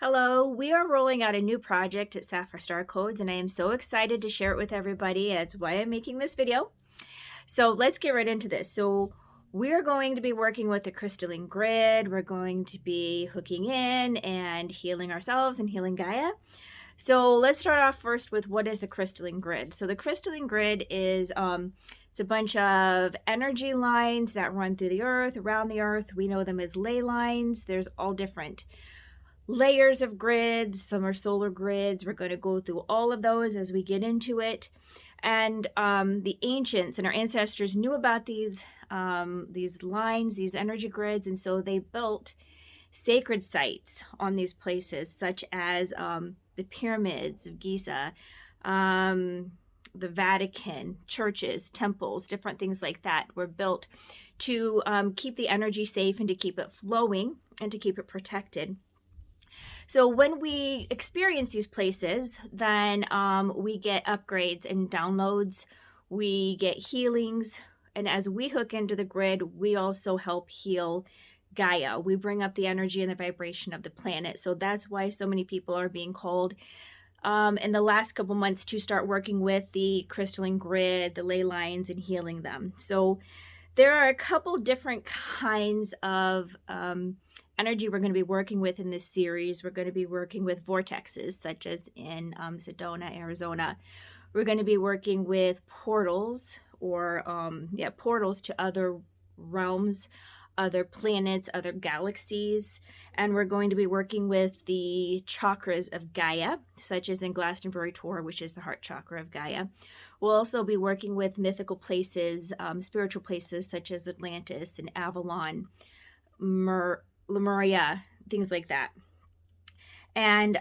Hello, we are rolling out a new project at Sapphire Star Codes, and I am so excited to share it with everybody. That's why I'm making this video. So let's get right into this. So we're going to be working with the crystalline grid. We're going to be hooking in and healing ourselves and healing Gaia. So let's start off first with what is the crystalline grid. So the crystalline grid is it's a bunch of energy lines that run through the earth, around the earth. We know them as ley lines. There's all different layers of grids. Some are solar grids. We're going to go through all of those as we get into it. And the ancients and our ancestors knew about these lines, these energy grids, and so they built sacred sites on these places, such as the pyramids of Giza, the Vatican, churches, temples, different things like that were built to keep the energy safe and to keep it flowing and to keep it protected. So when we experience these places, then we get upgrades and downloads, we get healings, and as we hook into the grid, we also help heal Gaia. We bring up the energy and the vibration of the planet. So that's why so many people are being called in the last couple months to start working with the crystalline grid, the ley lines, and healing them. So there are a couple different kinds of energy we're going to be working with in this series. We're going to be working with vortexes, such as in Sedona, Arizona. We're going to be working with portals, or portals to other realms, other planets, other galaxies. And we're going to be working with the chakras of Gaia, such as in Glastonbury Tor, which is the heart chakra of Gaia. We'll also be working with mythical places, spiritual places, such as Atlantis and Avalon, Lemuria, things like that. And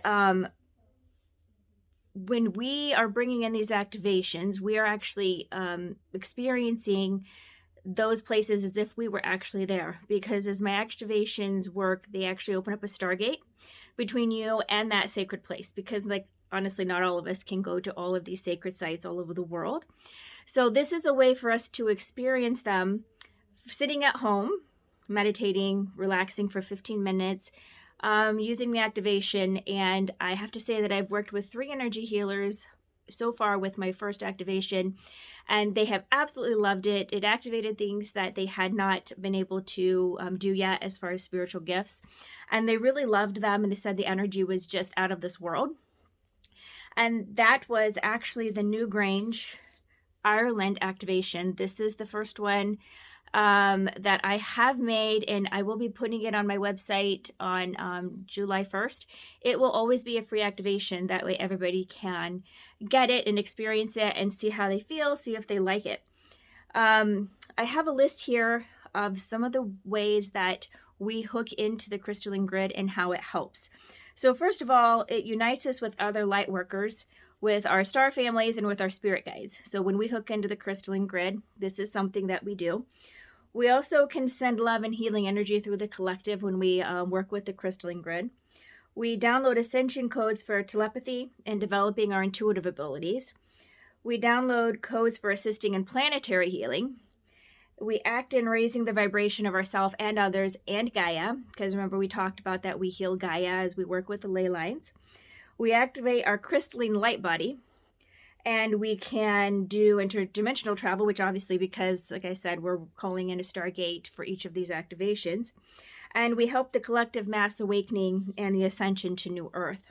when we are bringing in these activations, we are actually experiencing those places as if we were actually there, because as my activations work, they actually open up a stargate between you and that sacred place, because honestly, not all of us can go to all of these sacred sites all over the world. So this is a way for us to experience them sitting at home, meditating, relaxing for 15 minutes, using the activation. And I have to say that I've worked with 3 energy healers so far with my first activation, and they have absolutely loved it. It activated things that they had not been able to do yet as far as spiritual gifts, and they really loved them, and they said the energy was just out of this world. And that was actually the Newgrange, Ireland activation. This is the first one that I have made, and I will be putting it on my website on July 1st. It will always be a free activation. That way everybody can get it and experience it and see how they feel, see if they like it. I have a list here of some of the ways that we hook into the crystalline grid and how it helps. So first of all, it unites us with other light workers, with our star families, and with our spirit guides. So when we hook into the crystalline grid, this is something that we do. We also can send love and healing energy through the collective when we work with the crystalline grid. We download ascension codes for telepathy and developing our intuitive abilities. We download codes for assisting in planetary healing. We act in raising the vibration of ourselves and others and Gaia, because remember we talked about that we heal Gaia as we work with the ley lines. We activate our crystalline light body, and we can do interdimensional travel, which obviously, because like I said, we're calling in a stargate for each of these activations. And we help the collective mass awakening and the ascension to New Earth.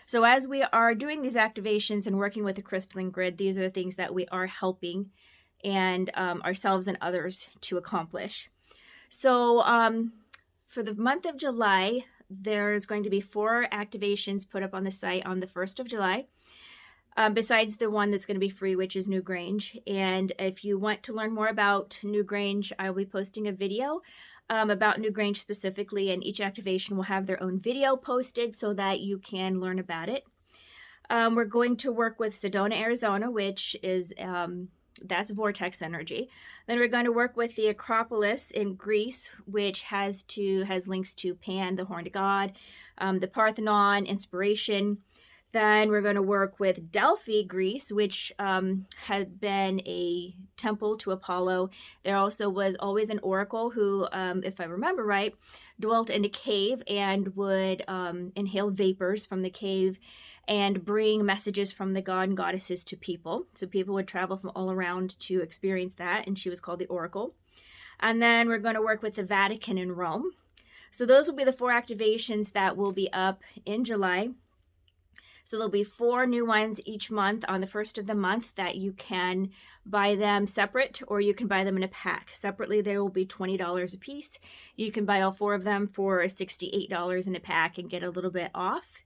So as we are doing these activations and working with the crystalline grid, these are the things that we are helping and ourselves and others to accomplish. So for the month of July, there's going to be 4 activations put up on the site on the 1st of July. Besides the one that's going to be free, which is Newgrange. And if you want to learn more about Newgrange, I will be posting a video about Newgrange specifically, and each activation will have their own video posted so that you can learn about it. We're going to work with Sedona, Arizona, which is that's vortex energy. Then we're going to work with the Acropolis in Greece, which has links to Pan, the horned god, the Parthenon, inspiration. Then we're going to work with Delphi, Greece, which had been a temple to Apollo. There also was always an oracle who, if I remember right, dwelt in a cave and would inhale vapors from the cave and bring messages from the god and goddesses to people. So people would travel from all around to experience that, and she was called the oracle. And then we're going to work with the Vatican in Rome. So those will be the 4 activations that will be up in July. So there'll be 4 new ones each month on the first of the month that you can buy them separate, or you can buy them in a pack. Separately, they will be $20 a piece. You can buy all 4 of them for $68 in a pack and get a little bit off.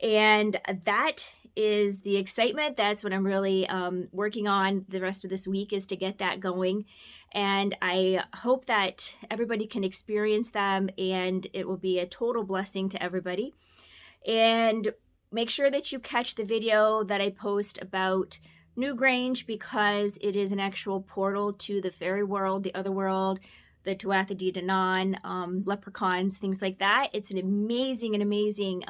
And that is the excitement. That's what I'm really working on the rest of this week, is to get that going. And I hope that everybody can experience them, and it will be a total blessing to everybody. And make sure that you catch the video that I post about Newgrange, because it is an actual portal to the fairy world, the other world, the Tuatha Dé Danann, leprechauns, things like that. It's an amazing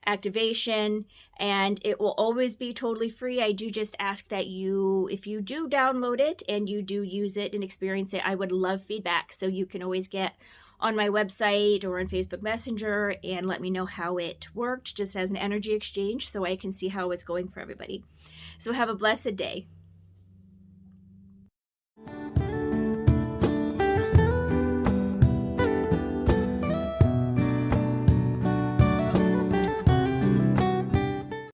activation, and it will always be totally free. I do just ask that you, if you do download it and you do use it and experience it, I would love feedback. So you can always get on my website or on Facebook Messenger and let me know how it worked, just as an energy exchange, so I can see how it's going for everybody. So have a blessed day.